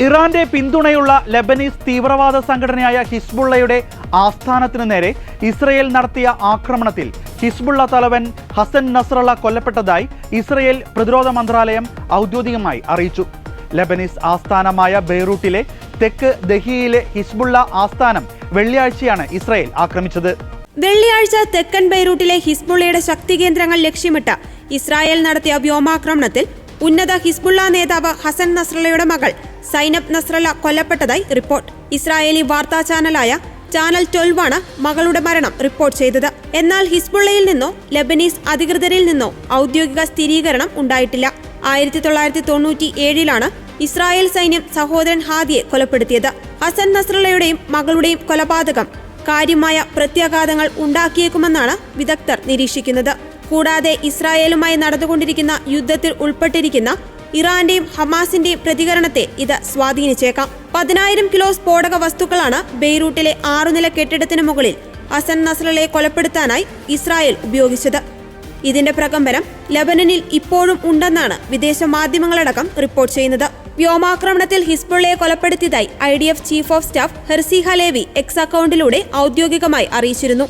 ഇറാന്റെ പിന്തുണയുള്ള ലെബനീസ് തീവ്രവാദ സംഘടനയായ ഹിസ്ബുള്ളയുടെ ആസ്ഥാനത്തിനു നേരെ ഇസ്രയേൽ നടത്തിയ ആക്രമണത്തിൽ ഹിസ്ബുള്ള തലവൻ ഹസൻ നസ്രള്ള കൊല്ലപ്പെട്ടതായി ഇസ്രയേൽ പ്രതിരോധ മന്ത്രാലയം ഔദ്യോഗികമായി അറിയിച്ചു. ലെബനീസ് ആസ്ഥാനമായ ബെയ്റൂട്ടിലെ തെക്ക് ദഹിയയിലെ ഹിസ്ബുള്ള ആസ്ഥാനം വെള്ളിയാഴ്ചയാണ് ഇസ്രയേൽ ആക്രമിച്ചത്. വെള്ളിയാഴ്ച തെക്കൻ ബെയ്റൂട്ടിലെ ഹിസ്ബുള്ളയുടെ ശക്തി കേന്ദ്രങ്ങൾ ലക്ഷ്യമിട്ട് ഇസ്രായേൽ നടത്തിയ വ്യോമാക്രമണത്തിൽ ഉന്നത ഹിസ്ബുള്ള നേതാവ് ഹസൻ നസ്രള്ളയുടെ മകൾ സൈനബ് നസ്രള്ള കൊല്ലപ്പെട്ടതായി റിപ്പോർട്ട്. ഇസ്രായേലി വാർത്താ ചാനലായ ചാനൽ 12 ആണ് മകളുടെ മരണം റിപ്പോർട്ട് ചെയ്തത്. എന്നാൽ ഹിസ്ബുള്ളയിൽ നിന്നോ ലെബനീസ് അധികൃതരിൽ നിന്നോ ഔദ്യോഗിക സ്ഥിരീകരണം ഉണ്ടായിട്ടില്ല. 1997 ഇസ്രായേൽ സൈന്യം സഹോദരൻ ഹാദിയെ കൊലപ്പെടുത്തിയത്. ഹസൻ നസ്രള്ളയുടെയും മകളുടെയും കൊലപാതകം കാര്യമായ പ്രത്യാഘാതങ്ങൾ ഉണ്ടാക്കിയേക്കുമെന്നാണ് വിദഗ്ധർ നിരീക്ഷിക്കുന്നത്. കൂടാതെ ഇസ്രായേലുമായി നടന്നുകൊണ്ടിരിക്കുന്ന യുദ്ധത്തിൽ ഉൾപ്പെട്ടിരിക്കുന്ന ഇറാന്റെയും ഹമാസിന്റെയും പ്രതികരണത്തെ ഇത് സ്വാധീനിച്ചേക്കാം. 10,000 കിലോ സ്ഫോടക വസ്തുക്കളാണ് ബെയ്റൂട്ടിലെ 6 നില കെട്ടിടത്തിന് മുകളിൽ ഹസൻ നസ്രള്ളയെ കൊലപ്പെടുത്താനായി ഇസ്രായേൽ ഉപയോഗിച്ചത്. ഇതിന്റെ പ്രകമ്പനം ലബനനിൽ ഇപ്പോഴും ഉണ്ടെന്നാണ് വിദേശ മാധ്യമങ്ങളടക്കം റിപ്പോർട്ട് ചെയ്യുന്നത്. വ്യോമാക്രമണത്തിൽ ഹിസ്ബുള്ളയെ കൊലപ്പെടുത്തിയതായി IDF chief of staff Herzi Halevi X അക്കൗണ്ടിലൂടെ ഔദ്യോഗികമായി അറിയിച്ചിരുന്നു.